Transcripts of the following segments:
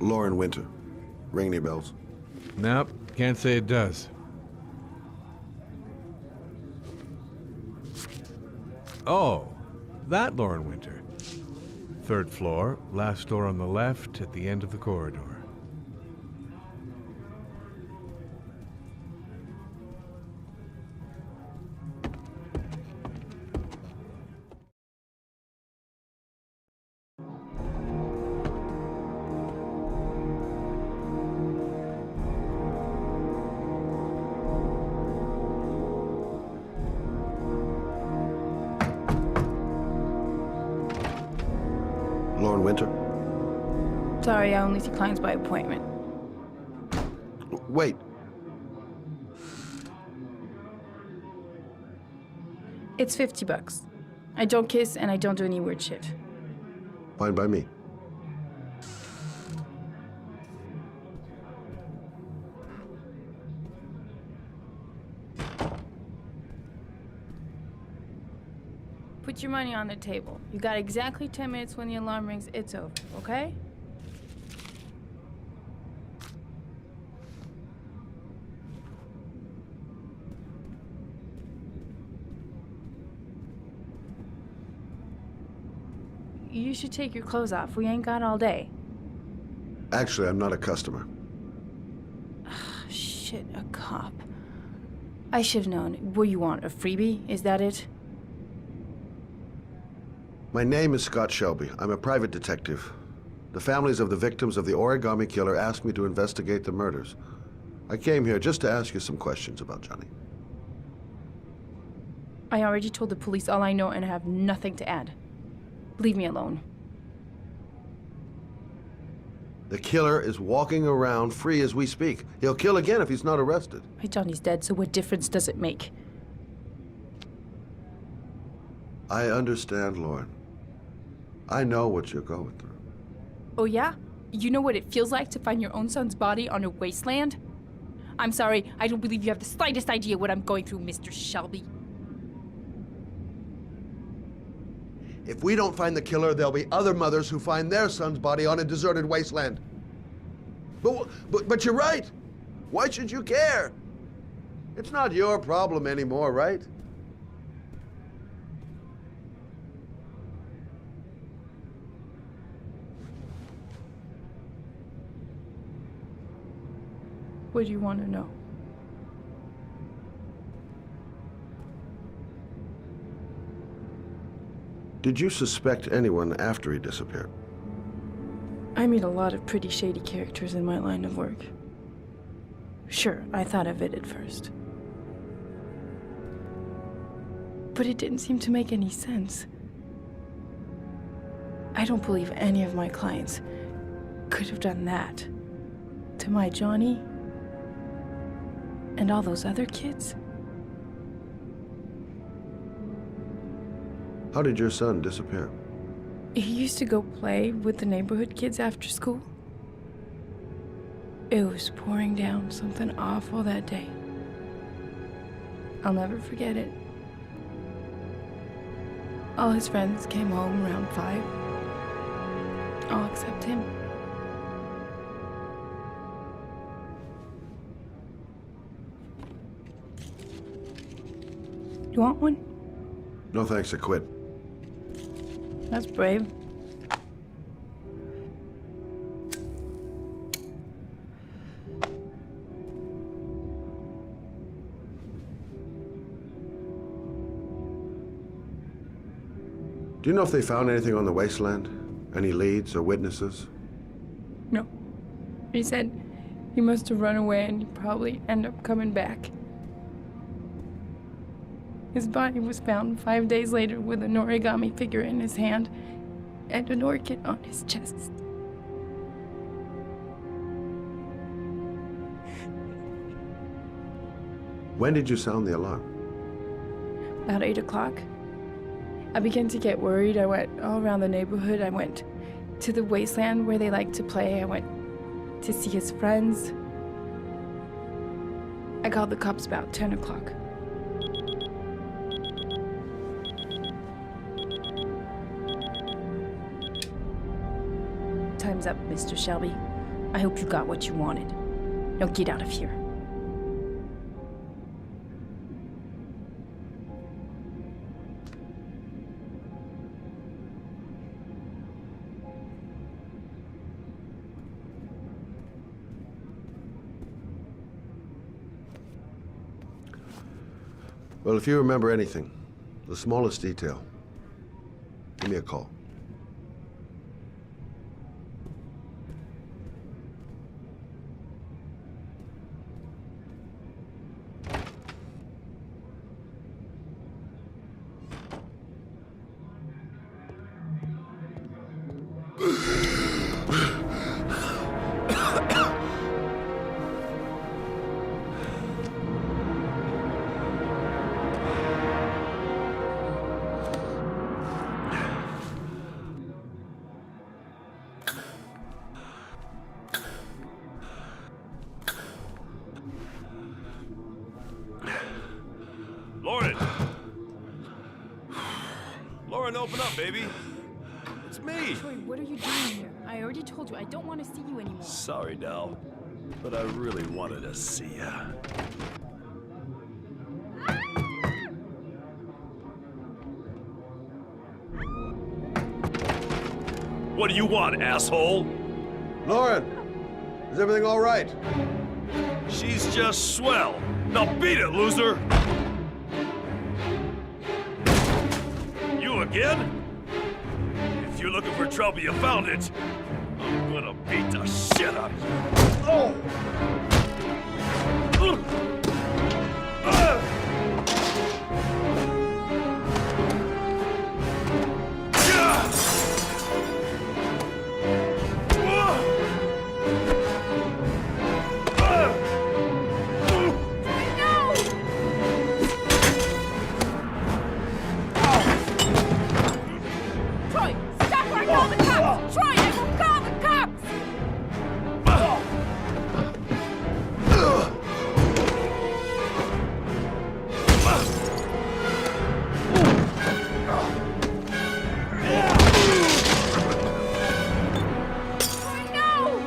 Lauren Winter. Ring any bells? Nope, can't say it does. Oh, that Lauren Winter. 3rd floor, last door on the left at the end of the corridor. Lauren Winter? Sorry, I only see clients by appointment. Wait. It's $50. I don't kiss and I don't do any weird shit. Fine by me. Put your money on the table. You got exactly 10 minutes. When the alarm rings, it's over, okay? You should take your clothes off. We ain't got all day. Actually, I'm not a customer. Shit, a cop. I should've known. What you want, a freebie? Is that it? My name is Scott Shelby. I'm a private detective. The families of the victims of the origami killer asked me to investigate the murders. I came here just to ask you some questions about Johnny. I already told the police all I know and I have nothing to add. Leave me alone. The killer is walking around free as we speak. He'll kill again if he's not arrested. My Johnny's dead, so what difference does it make? I understand, Lauren. I know what you're going through. Oh yeah? You know what it feels like to find your own son's body on a wasteland? I'm sorry, I don't believe you have the slightest idea what I'm going through, Mr. Shelby. If we don't find the killer, there'll be other mothers who find their son's body on a deserted wasteland. But you're right. Why should you care? It's not your problem anymore, right? What do you want to know? Did you suspect anyone after he disappeared? I meet a lot of pretty shady characters in my line of work. Sure, I thought of it at first. But it didn't seem to make any sense. I don't believe any of my clients could have done that to my Johnny and all those other kids. How did your son disappear? He used to go play with the neighborhood kids after school. It was pouring down something awful that day. I'll never forget it. All his friends came home around 5. All except him. You want one? No thanks, I quit. That's brave. Do you know if they found anything on the wasteland? Any leads or witnesses? No. He said he must have run away and he'd probably end up coming back. His body was found 5 days later with an origami figure in his hand and an orchid on his chest. When did you sound the alarm? About 8 o'clock. I began to get worried. I went all around the neighborhood. I went to the wasteland where they like to play. I went to see his friends. I called the cops about 10 o'clock. Time's up, Mr. Shelby. I hope you got what you wanted. Now get out of here. Well, if you remember anything, the smallest detail, give me a call. Lauren! Lauren, open up, baby. It's me. Troy, what are you doing here? I already told you I don't want to see you anymore. Sorry, Dal, but I really wanted to see ya. What do you want, asshole? Lauren, is everything all right? She's just swell. Now beat it, loser! You again? If you're looking for trouble, you found it. I'm gonna beat the shit out of you. Oh! Troy, stop or I call the cops! Troy, I will call the cops! Troy, no!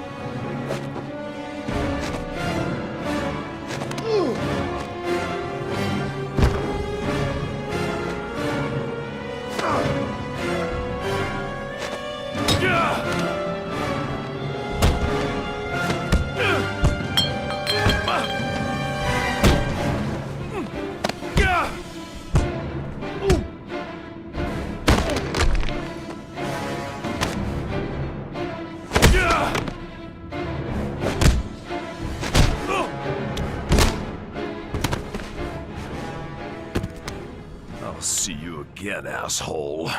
I'll see you again, asshole.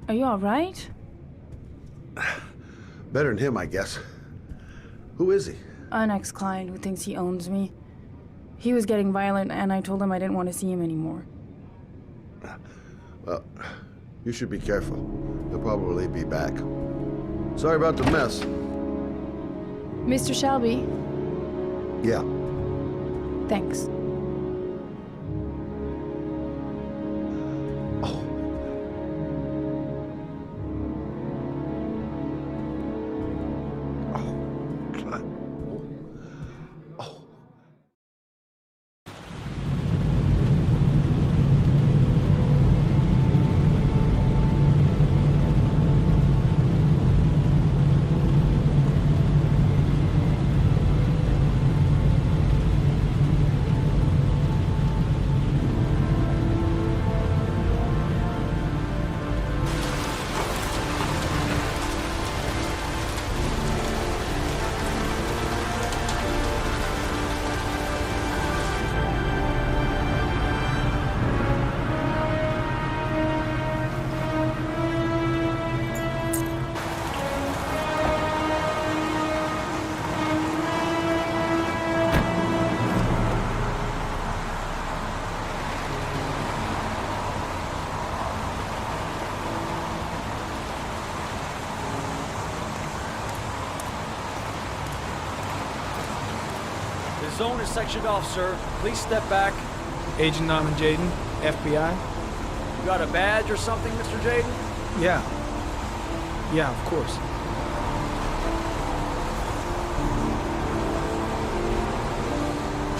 Are you alright? Better than him, I guess. Who is he? An ex-client who thinks he owns me. He was getting violent and I told him I didn't want to see him anymore. Well, you should be careful. He'll probably be back. Sorry about the mess. Mr. Shelby, Yeah. thanks. Oh. Oh, God. Oh. The zone is sectioned off, sir. Please step back. Agent Norman Jaden, FBI. You got a badge or something, Mr. Jaden? Yeah. Yeah, of course.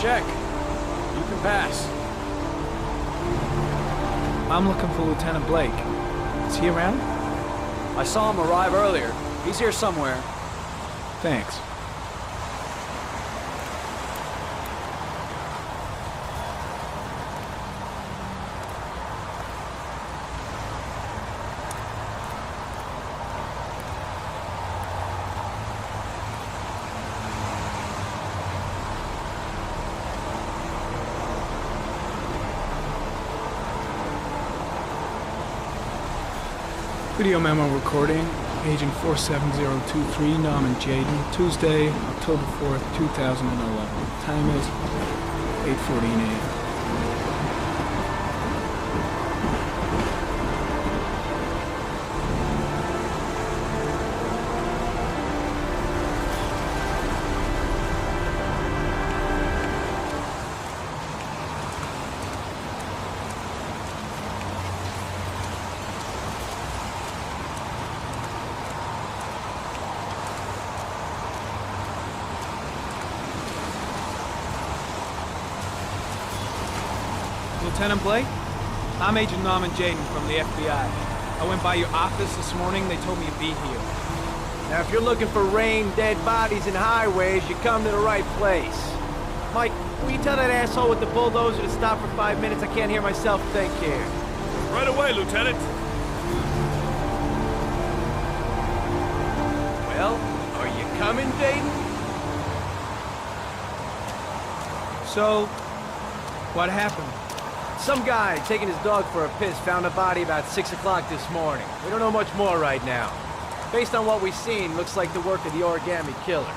Check. You can pass. I'm looking for Lieutenant Blake. Is he around? I saw him arrive earlier. He's here somewhere. Thanks. Video memo recording, Agent 47023, Norman Jaden, Tuesday, October 4th, 2011. Time is 8:14 a.m. Lieutenant Blake? I'm Agent Norman Jaden from the FBI. I went by your office this morning. They told me you'd be here. Now, if you're looking for rain, dead bodies, and highways, you come to the right place. Mike, will you tell that asshole with the bulldozer to stop for 5 minutes? I can't hear myself think here. Right away, Lieutenant. Well, are you coming, Jaden? So, what happened? Some guy taking his dog for a piss found a body about 6 o'clock this morning. We don't know much more right now. Based on what we've seen, looks like the work of the origami killer.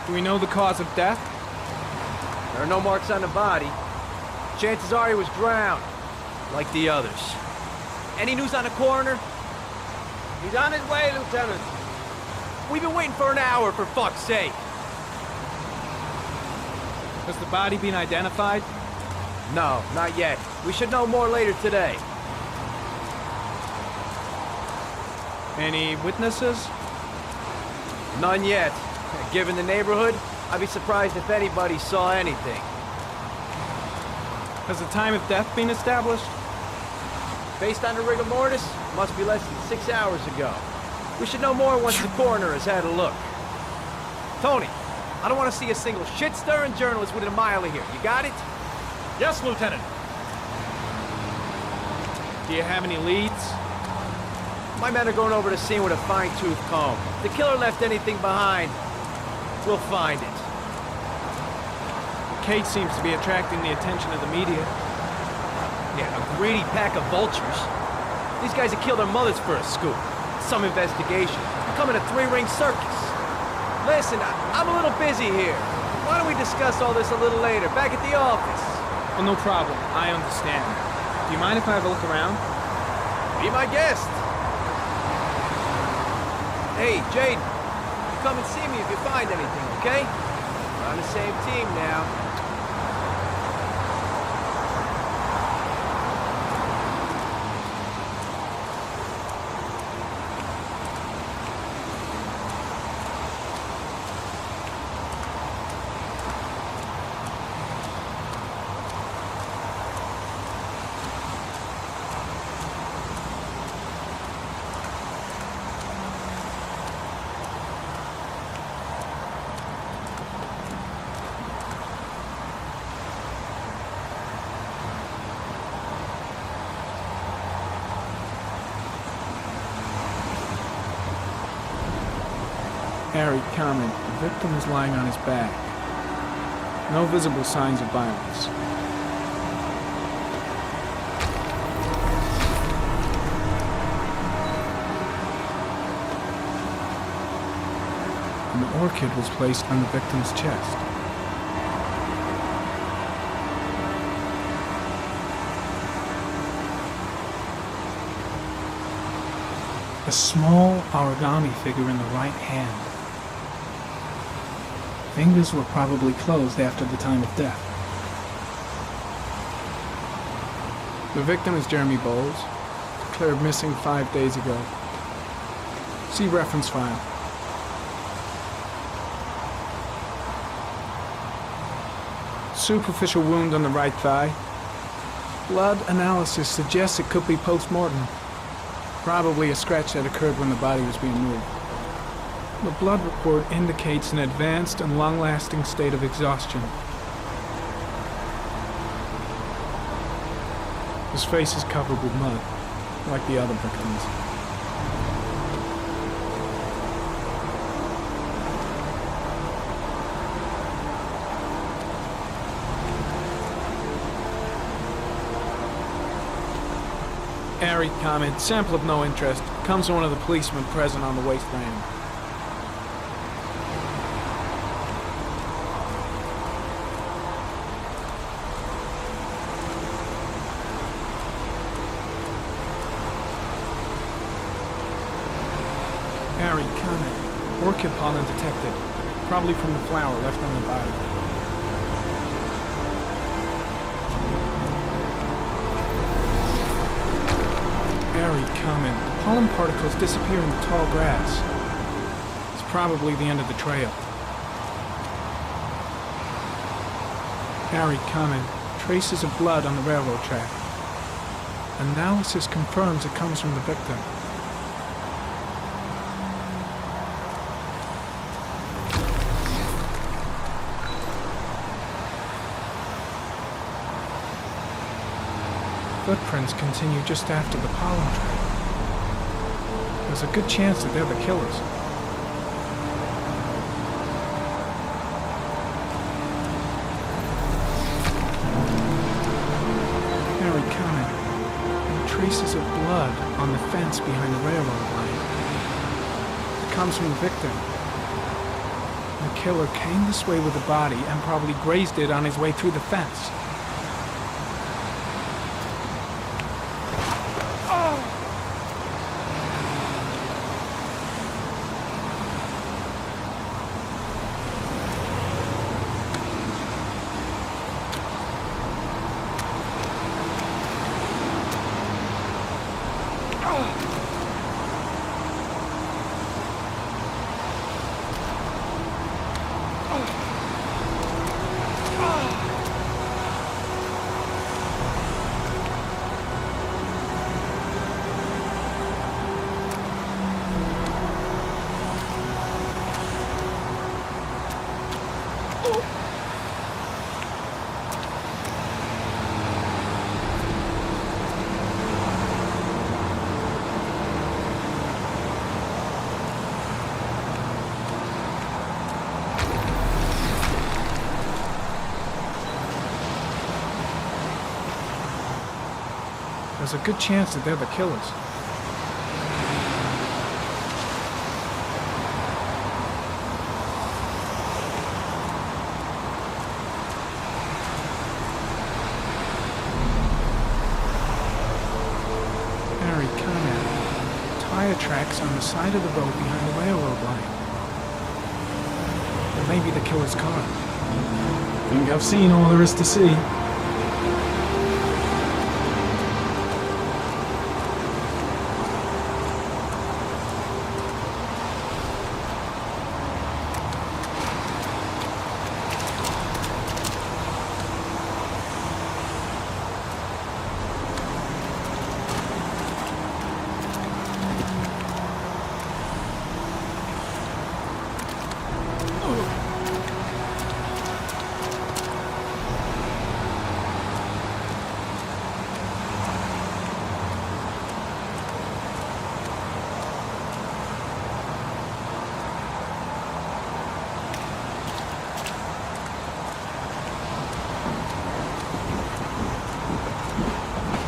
Do we know the cause of death? There are no marks on the body. Chances are he was drowned, like the others. Any news on the coroner? He's on his way, Lieutenant. We've been waiting for an hour, for fuck's sake. Has the body been identified? No, not yet. We should know more later today. Any witnesses? None yet. Given the neighborhood, I'd be surprised if anybody saw anything. Has the time of death been established? Based on the rigor mortis, must be less than 6 hours ago. We should know more once the coroner has had a look. Tony, I don't want to see a single shit-stirring journalist within a mile of here. You got it? Yes, Lieutenant. Do you have any leads? My men are going over the scene with a fine-tooth comb. If the killer left anything behind, we'll find it. The case seems to be attracting the attention of the media. Yeah, a greedy pack of vultures. These guys have killed their mothers for a scoop. Some investigation. Becoming a three-ring circus. Listen, I'm a little busy here. Why don't we discuss all this a little later, back at the office? Well, no problem. I understand. Do you mind if I have a look around? Be my guest. Hey, Jaden, you come and see me if you find anything, okay? We're on the same team now. Harry, comment. The victim is lying on his back. No visible signs of violence. An orchid was placed on the victim's chest. A small origami figure in the right hand. Fingers were probably closed after the time of death. The victim is Jeremy Bowles. declared missing 5 days ago. See reference file. Superficial wound on the right thigh. Blood analysis suggests it could be post-mortem. Probably a scratch that occurred when the body was being moved. The blood report indicates an advanced and long-lasting state of exhaustion. His face is covered with mud, like the other victims. Airy comment, sample of no interest, comes from one of the policemen present on the wasteland. Airy comment, orchid pollen detected, probably from the flower left on the body. Airy comment. Pollen particles disappear in the tall grass. It's probably the end of the trail. Airy comment. Traces of blood on the railroad track. Analysis confirms it comes from the victim. Footprints continue just after the pollen trail. There's a good chance that they're the killers. Airy comment. And traces of blood on the fence behind the railroad line. It comes from the victim. The killer came this way with the body and probably grazed it on his way through the fence. There's a good chance that they're the killers. Airy comment. Tire tracks on the side of the road behind the railroad line. It may be the killer's car. Think I've seen all there is to see.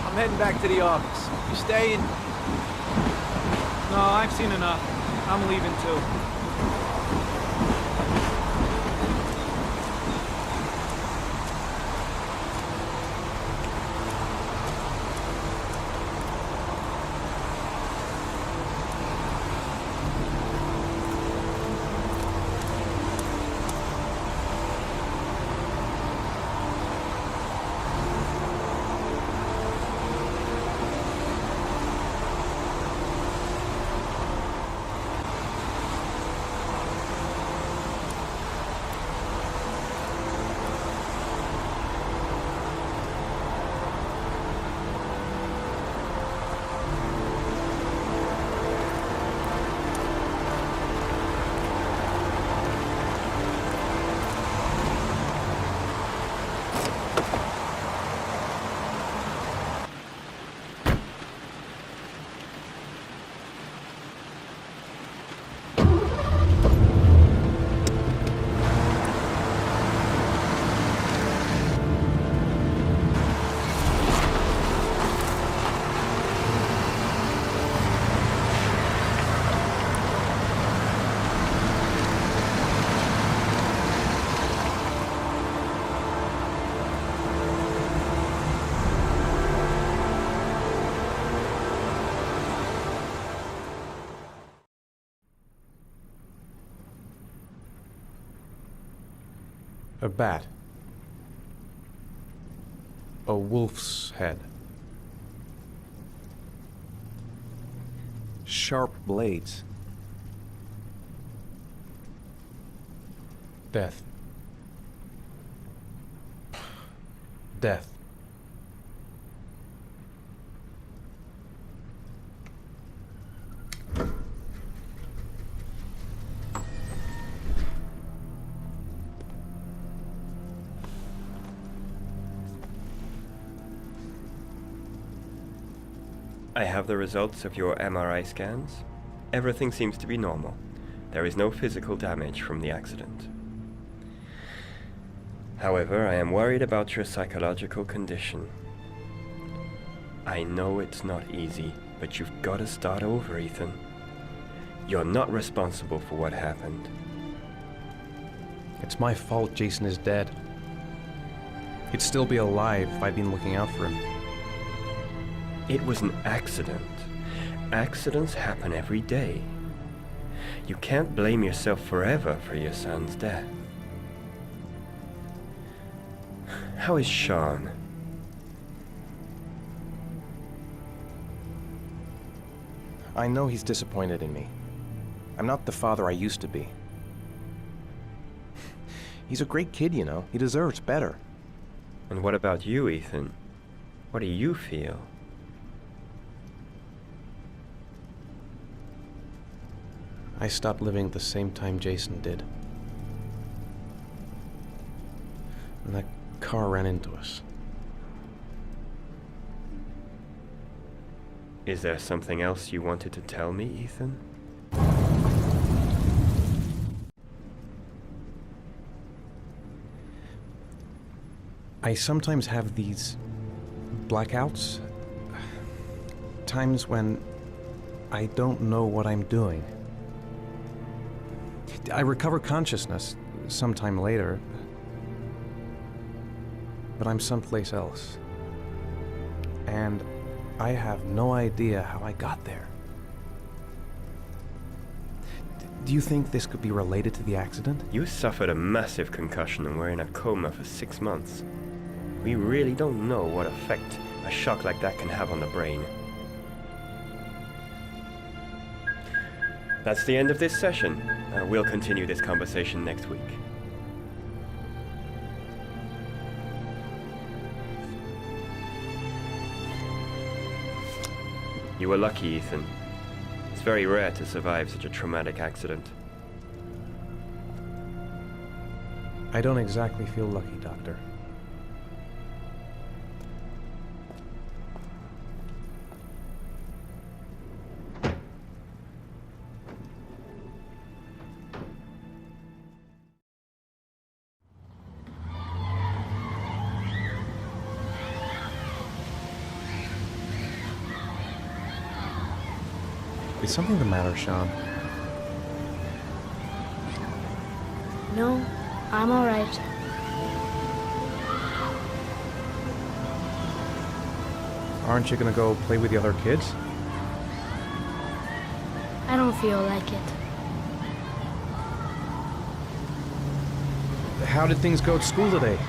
I'm heading back to the office. You staying? No, I've seen enough. I'm leaving too. A bat. A wolf's head. Sharp blades. Death. Death. I have the results of your MRI scans. Everything seems to be normal. There is no physical damage from the accident. However, I am worried about your psychological condition. I know it's not easy, but you've got to start over, Ethan. You're not responsible for what happened. It's my fault Jason is dead. He'd still be alive if I'd been looking out for him. It was an accident. Accidents happen every day. You can't blame yourself forever for your son's death. How is Sean? I know he's disappointed in me. I'm not the father I used to be. He's a great kid, you know. He deserves better. And what about you, Ethan? What do you feel? I stopped living at the same time Jason did. And that car ran into us. Is there something else you wanted to tell me, Ethan? I sometimes have these blackouts. Times when I don't know what I'm doing. I recover consciousness sometime later, but I'm someplace else. And I have no idea how I got there. Do you think this could be related to the accident? You suffered a massive concussion and were in a coma for 6 months. We really don't know what effect a shock like that can have on the brain. That's the end of this session. We'll continue this conversation next week. You were lucky, Ethan. It's very rare to survive such a traumatic accident. I don't exactly feel lucky, Doctor. Is something the matter, Sean? No, I'm all right. Aren't you gonna go play with the other kids? I don't feel like it. How did things go at school today?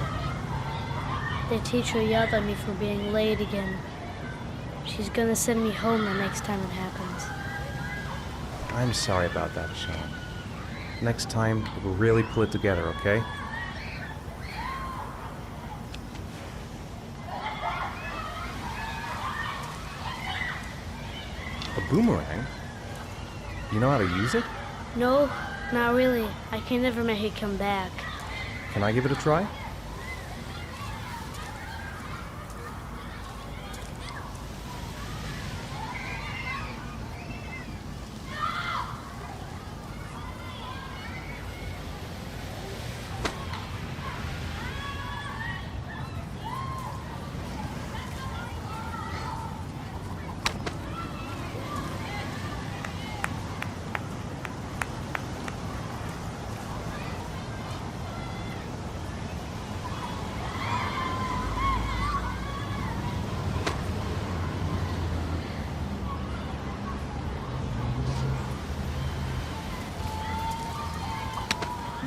The teacher yelled at me for being late again. She's gonna send me home the next time it happens. I'm sorry about that, Sean. Next time, we'll really pull it together, okay? A boomerang? You know how to use it? No, not really. I can never make it come back. Can I give it a try?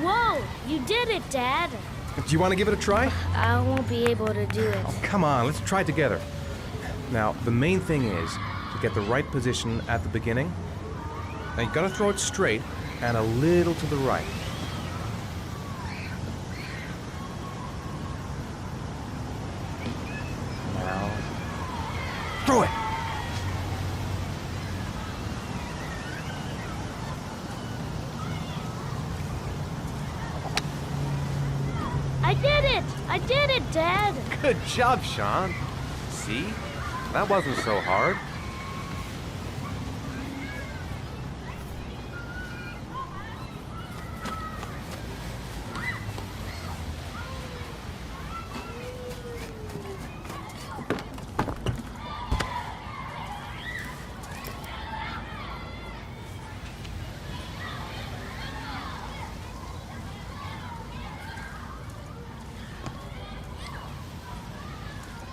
Whoa! You did it, Dad! Do you want to give it a try? I won't be able to do it. Oh, come on, let's try it together. Now, the main thing is to get the right position at the beginning. Now, you gotta throw it straight and a little to the right. Now, throw it! I did it! I did it, Dad! Good job, Sean. See? That wasn't so hard.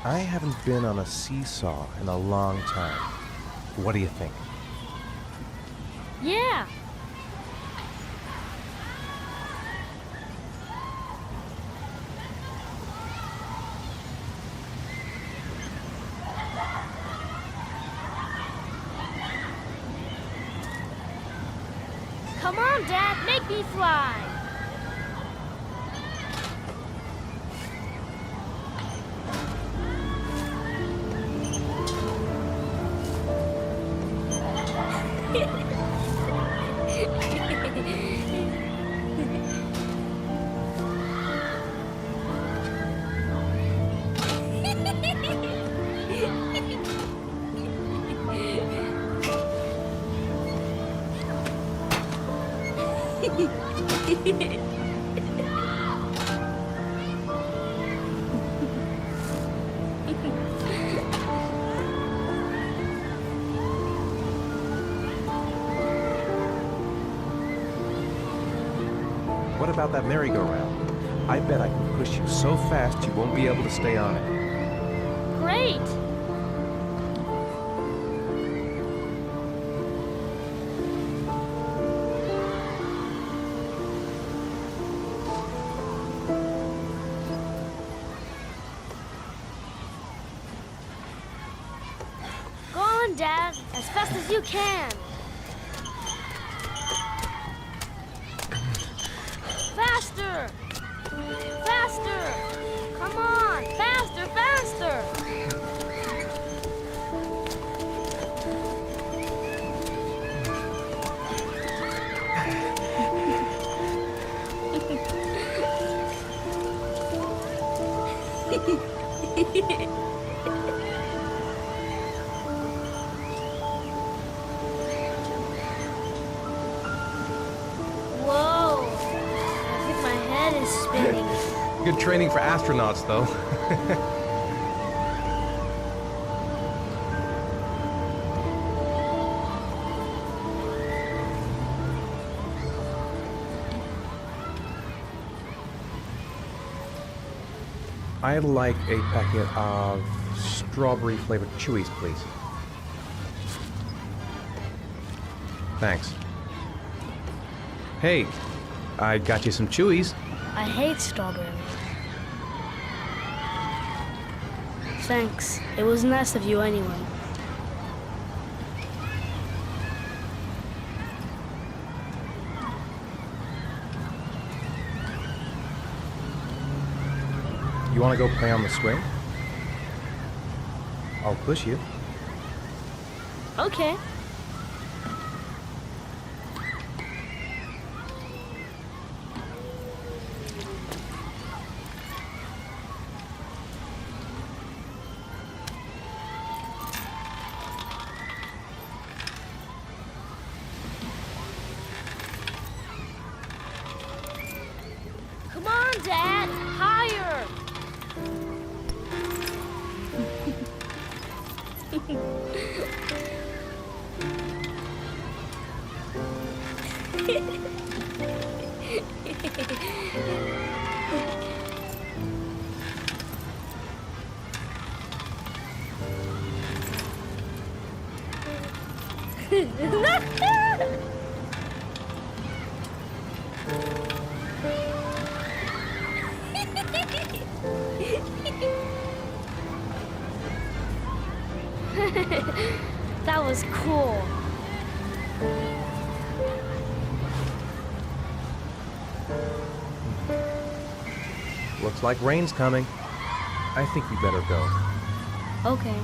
I haven't been on a seesaw in a long time. What do you think? Yeah! Come on, Dad, make me fly! What about that merry-go-round? I bet I can push you so fast you won't be able to stay on it. Great! Go on, Dad, as fast as you can. Faster! Faster! Come on! Faster, faster! Whoa! I think my head is spinning. Good training for astronauts, though. I'd like a packet of strawberry-flavored chewies, please. Thanks. Hey, I got you some chewies. I hate strawberries. Thanks. It was nice of you anyway. You want to go play on the swing? I'll push you. Okay. Come on, Dad! Higher! That was cool. Looks like rain's coming. I think we better go. Okay.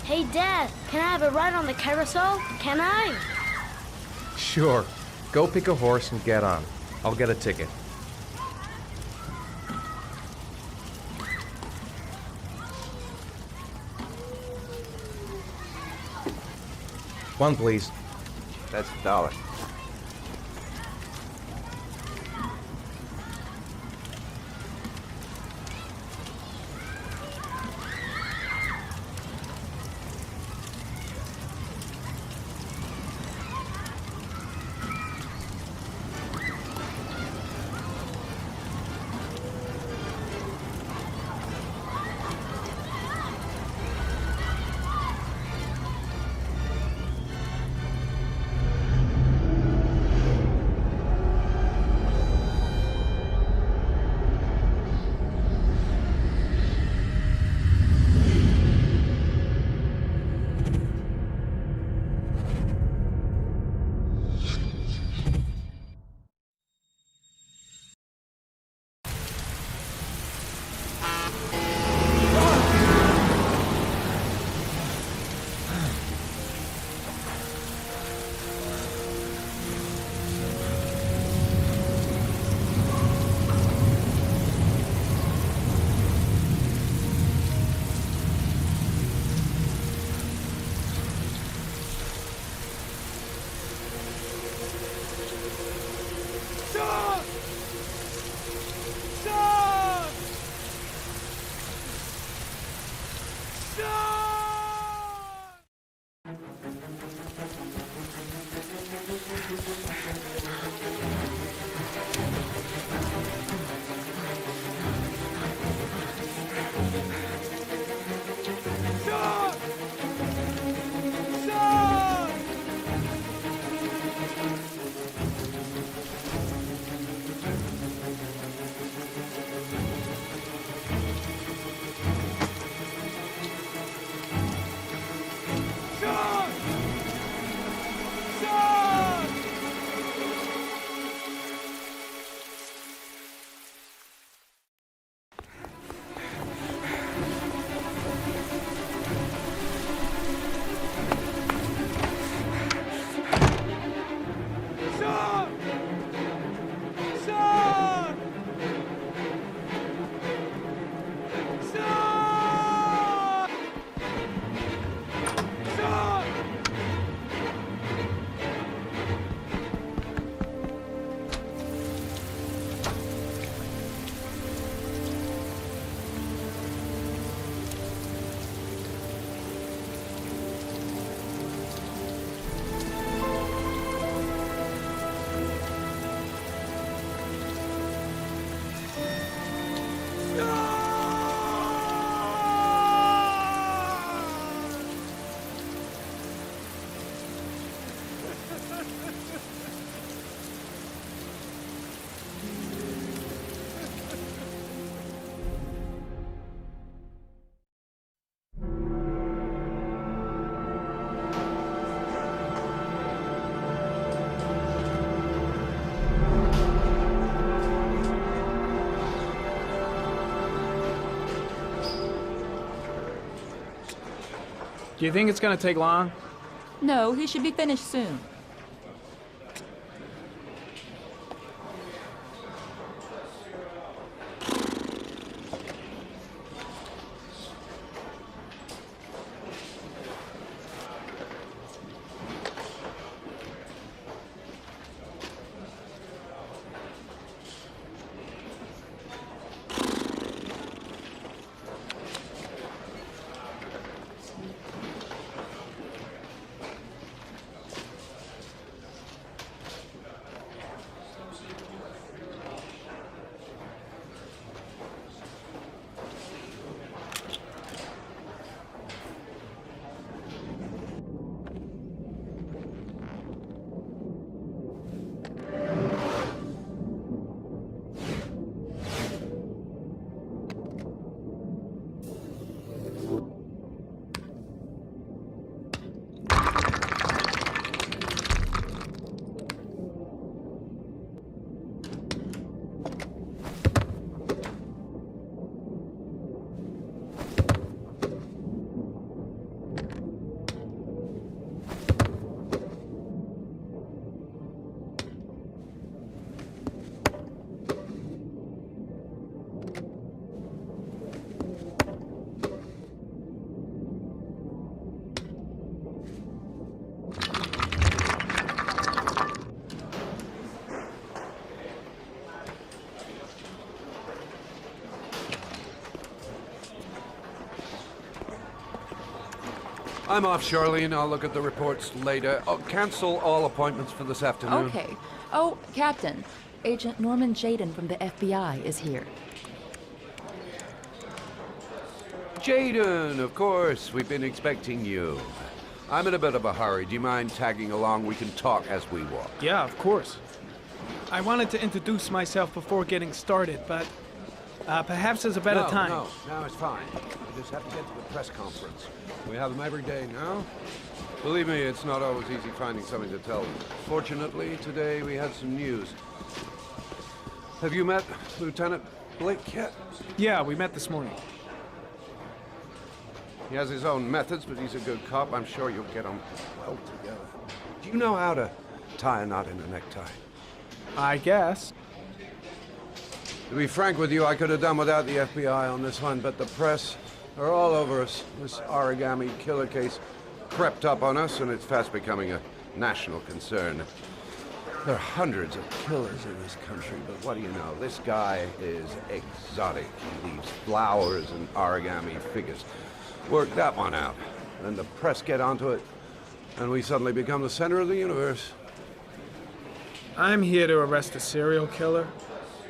Hey, Dad, can I have a ride on the carousel? Can I? Sure. Go pick a horse and get on. I'll get a ticket. One, please. That's $1. Do you think it's gonna take long? No, he should be finished soon. I'm off, Charlene. I'll look at the reports later. Oh, cancel all appointments for this afternoon. Okay. Oh, Captain. Agent Norman Jaden from the FBI is here. Jaden, of course. We've been expecting you. I'm in a bit of a hurry. Do you mind tagging along? We can talk as we walk. Yeah, of course. I wanted to introduce myself before getting started, but perhaps there's a better time. No, it's fine. We just have to get to the press conference. We have them every day now. Believe me, it's not always easy finding something to tell them. Fortunately, today we had some news. Have you met Lieutenant Blake yet? Yeah, we met this morning. He has his own methods, but he's a good cop. I'm sure you'll get on well together. Do you know how to tie a knot in a necktie? I guess. To be frank with you, I could have done without the FBI on this one, but the press are all over us. This origami killer case crept up on us, and it's fast becoming a national concern. There are hundreds of killers in this country, but what do you know? This guy is exotic. He leaves flowers and origami figures. Work that one out. Then the press get onto it, and we suddenly become the center of the universe. I'm here to arrest a serial killer.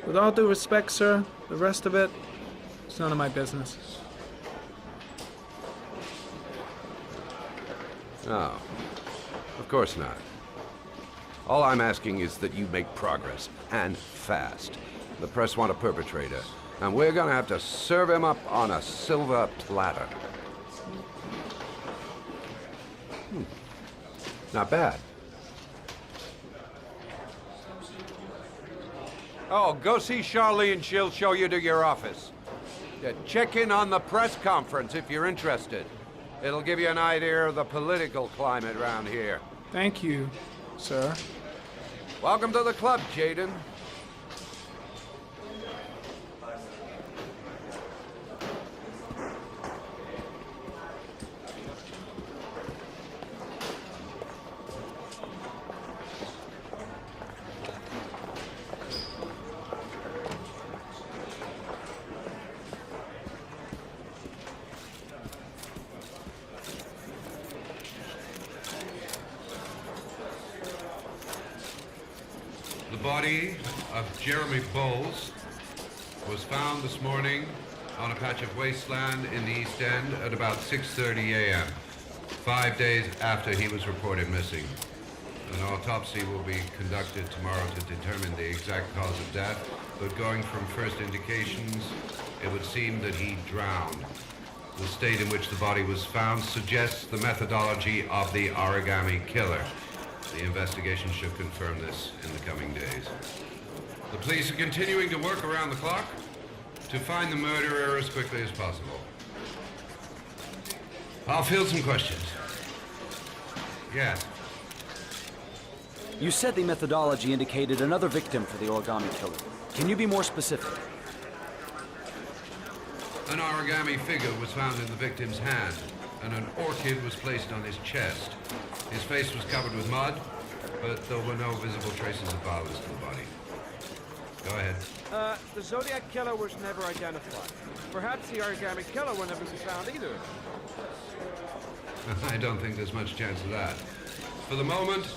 With all due respect, sir, the rest of it, it's none of my business. No, of course not. All I'm asking is that you make progress, and fast. The press want a perpetrator, and we're gonna have to serve him up on a silver platter. Not bad. Oh, go see Charlene. She'll show you to your office. Check in on the press conference if you're interested. It'll give you an idea of the political climate around here. Thank you, sir. Welcome to the club, Jaden. The body of Jeremy Bowles was found this morning on a patch of wasteland in the East End at about 6:30 a.m., 5 days after he was reported missing. An autopsy will be conducted tomorrow to determine the exact cause of death, but going from first indications, it would seem that he drowned. The state in which the body was found suggests the methodology of the origami killer. The investigation should confirm this in the coming days. The police are continuing to work around the clock to find the murderer as quickly as possible. I'll field some questions. Yes. You said the methodology indicated another victim for the origami killer. Can you be more specific? An origami figure was found in the victim's hand, and an orchid was placed on his chest. His face was covered with mud, but there were no visible traces of violence to the body. Go ahead. The Zodiac killer was never identified. Perhaps the origami killer will never be found either. I don't think there's much chance of that. For the moment,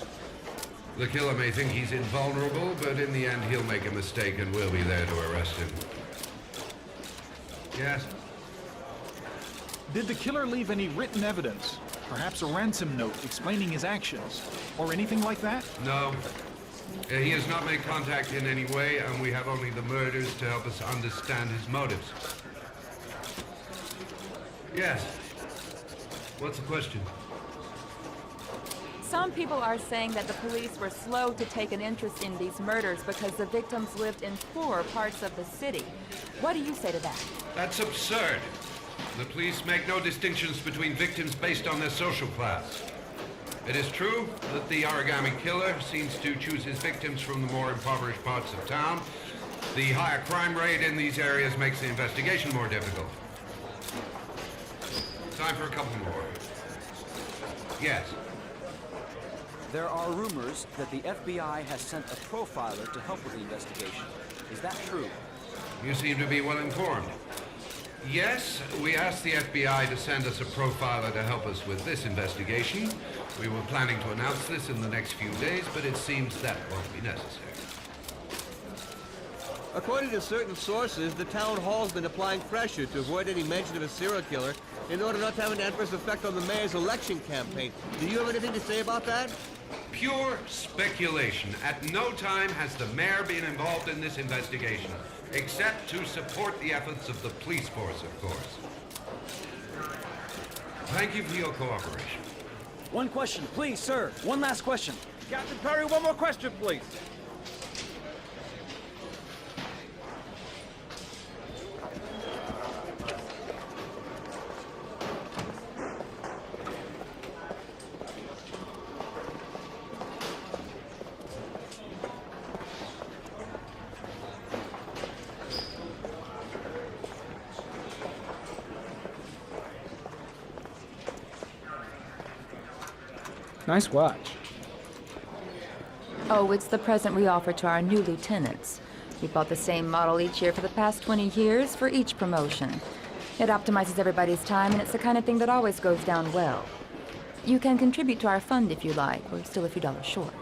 the killer may think he's invulnerable, but in the end he'll make a mistake and we'll be there to arrest him. Yes? Did the killer leave any written evidence? Perhaps a ransom note explaining his actions? Or anything like that? No. He has not made contact in any way, and we have only the murders to help us understand his motives. Yes. What's the question? Some people are saying that the police were slow to take an interest in these murders because the victims lived in poorer parts of the city. What do you say to that? That's absurd. The police make no distinctions between victims based on their social class. It is true that the origami killer seems to choose his victims from the more impoverished parts of town. The higher crime rate in these areas makes the investigation more difficult. Time for a couple more. Yes. There are rumors that the FBI has sent a profiler to help with the investigation. Is that true? You seem to be well informed. Yes, we asked the FBI to send us a profiler to help us with this investigation. We were planning to announce this in the next few days, but it seems that won't be necessary. According to certain sources, the town hall's been applying pressure to avoid any mention of a serial killer in order not to have an adverse effect on the mayor's election campaign. Do you have anything to say about that? Pure speculation. At no time has the mayor been involved in this investigation, except to support the efforts of the police force, of course. Thank you for your cooperation. One question, please, sir. One last question. Captain Perry, one more question, please. Nice watch. Oh, it's the present we offer to our new lieutenants. We bought the same model each year for the past 20 years for each promotion. It optimizes everybody's time, and it's the kind of thing that always goes down well. You can contribute to our fund if you like. We're still a few dollars short.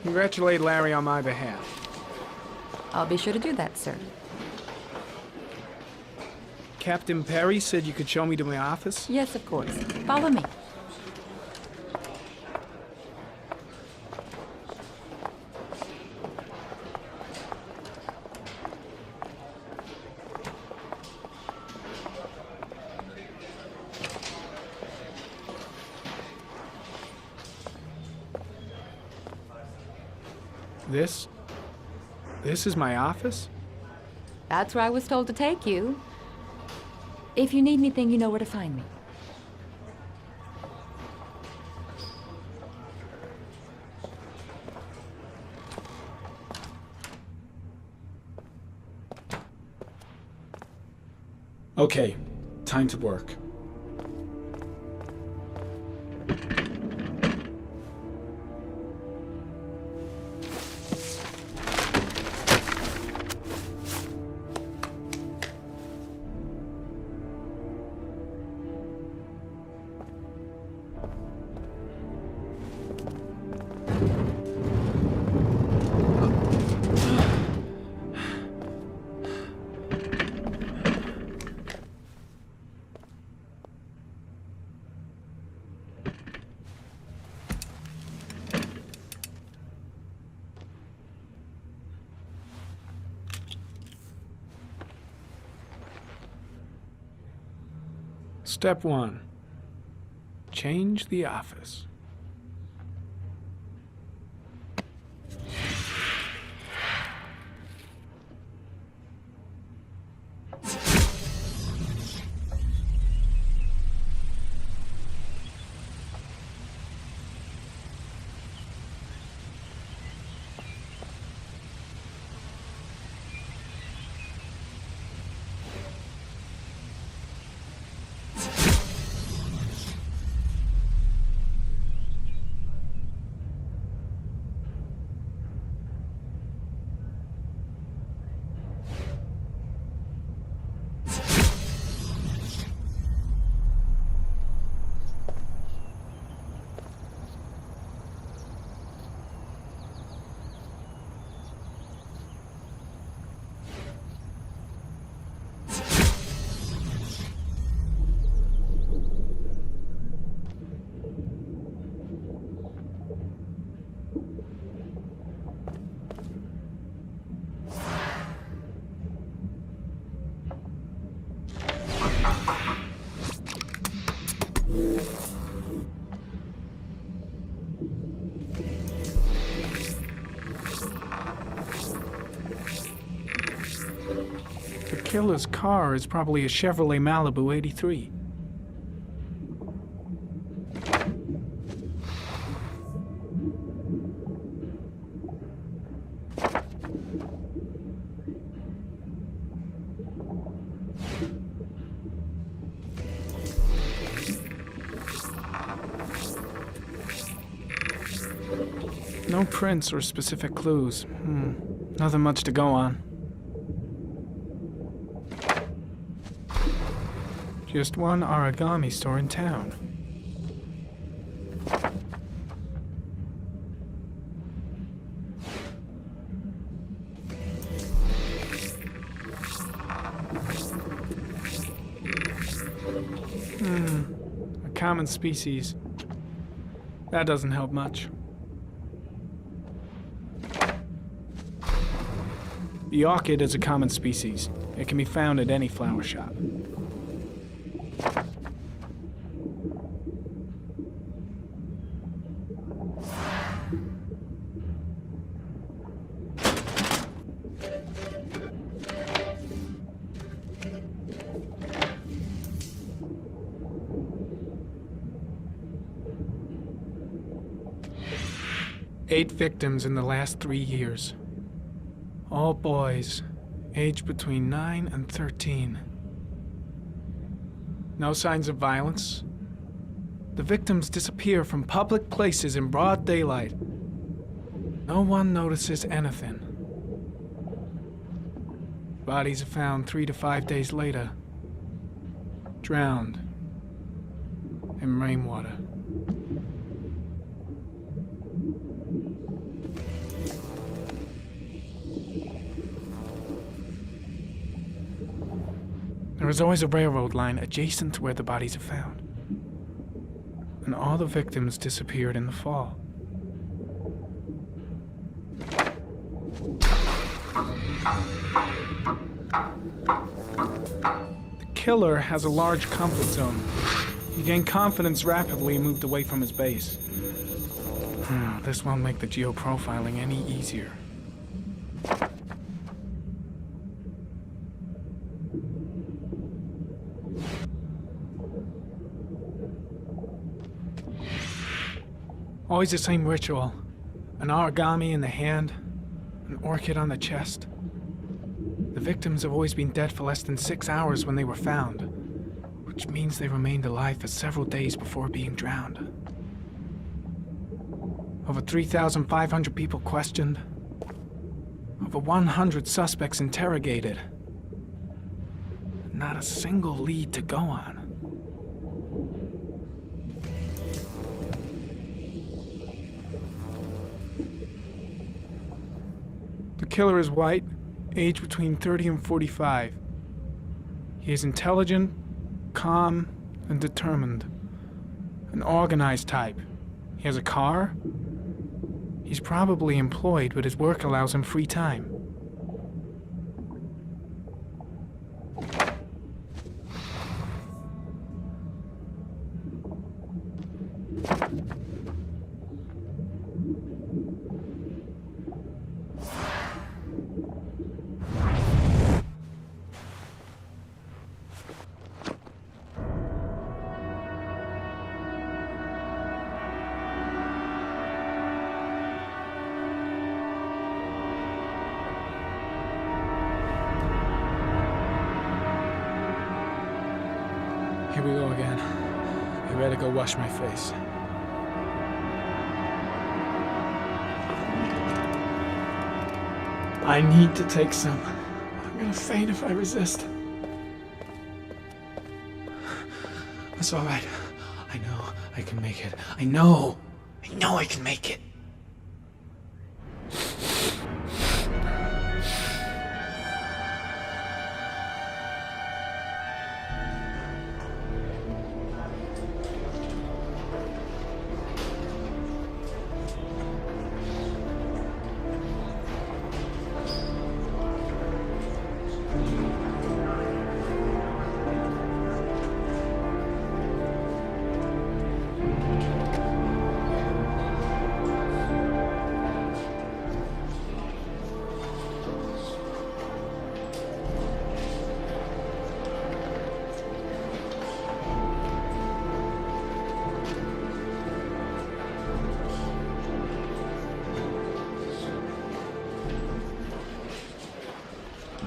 Congratulate Larry on my behalf. I'll be sure to do that, sir. Captain Perry said you could show me to my office? Yes, of course. Follow me. This is my office? That's where I was told to take you. If you need anything, you know where to find me. Okay, time to work. Step 1. Change the office. The killer's car is probably a Chevrolet Malibu 83. No prints or specific clues. Nothing much to go on. Just one origami store in town. A common species. That doesn't help much. The orchid is a common species. It can be found at any flower shop. Eight victims in the last 3 years. All boys, aged between 9 and 13. No signs of violence. The victims disappear from public places in broad daylight. No one notices anything. Bodies are found 3 to 5 days later, drowned in rainwater. There is always a railroad line adjacent to where the bodies are found. And all the victims disappeared in the fall. The killer has a large comfort zone. He gained confidence rapidly and moved away from his base. This won't make the geoprofiling any easier. Always the same ritual. An origami in the hand, an orchid on the chest. The victims have always been dead for less than 6 hours when they were found, which means they remained alive for several days before being drowned. Over 3,500 people questioned. Over 100 suspects interrogated. Not a single lead to go on. The killer is white, aged between 30 and 45. He is intelligent, calm, and determined. An organized type. He has a car. He's probably employed, but his work allows him free time. Here we go again. I better go wash my face. I need to take some. I'm gonna faint if I resist. That's all right. I know I can make it. I know I can make it.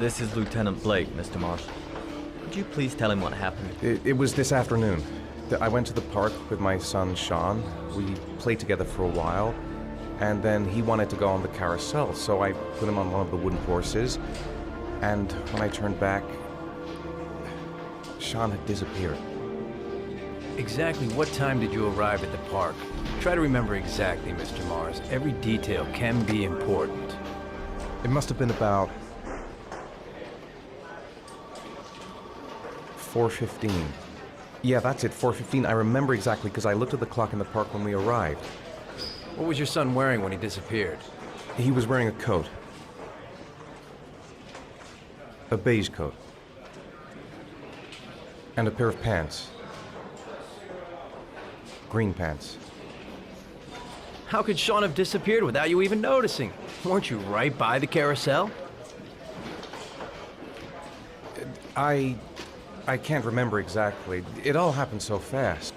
This is Lieutenant Blake, Mr. Marsh. Could you please tell him what happened? It was this afternoon. I went to the park with my son, Sean. We played together for a while, and then he wanted to go on the carousel, so I put him on one of the wooden horses, and when I turned back, Sean had disappeared. Exactly what time did you arrive at the park? Try to remember exactly, Mr. Mars. Every detail can be important. It must have been about 4:15. Yeah, that's it, 4:15. I remember exactly because I looked at the clock in the park when we arrived. What was your son wearing when he disappeared? He was wearing a coat. A beige coat. And a pair of pants. Green pants. How could Sean have disappeared without you even noticing? Weren't you right by the carousel? I can't remember exactly. It all happened so fast.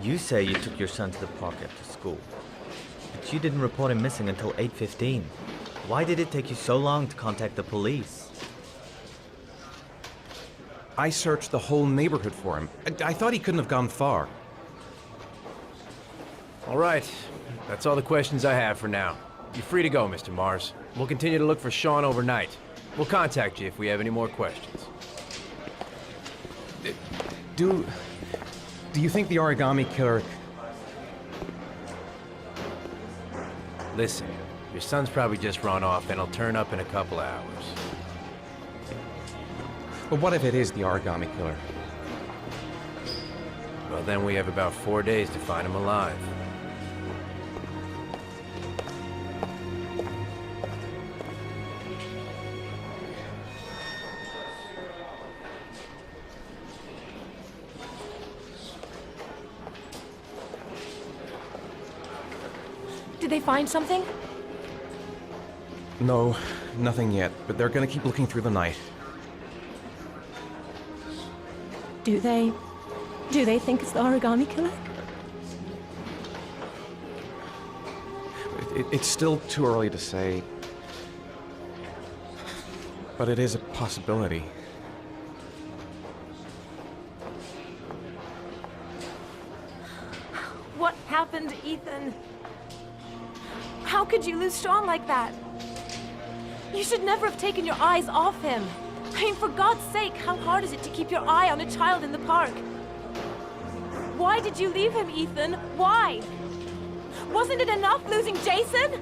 You say you took your son to the park after school, but you didn't report him missing until 8:15. Why did it take you so long to contact the police? I searched the whole neighborhood for him. I thought he couldn't have gone far. All right. That's all the questions I have for now. You're free to go, Mr. Mars. We'll continue to look for Sean overnight. We'll contact you if we have any more questions. Do you think the origami killer... Listen, your son's probably just run off and he'll turn up in a couple hours. But what if it is the origami killer? Well, then we have about 4 days to find him alive. Did they find something? No, nothing yet, but they're gonna keep looking through the night. Do they think it's the origami killer? It's still too early to say, but it is a possibility. What happened, Ethan? How could you lose Sean like that? You should never have taken your eyes off him. I mean, for God's sake, how hard is it to keep your eye on a child in the park? Why did you leave him, Ethan? Why? Wasn't it enough losing Jason?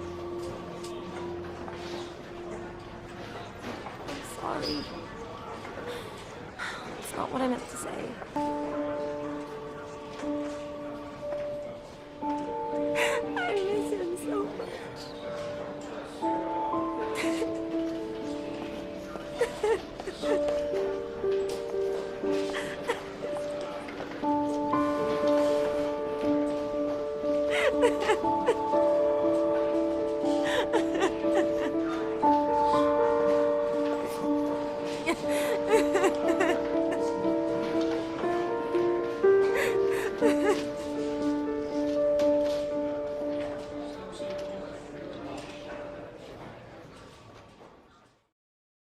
I'm sorry. It's not what I meant to say. I miss him so much. Ha ha ha.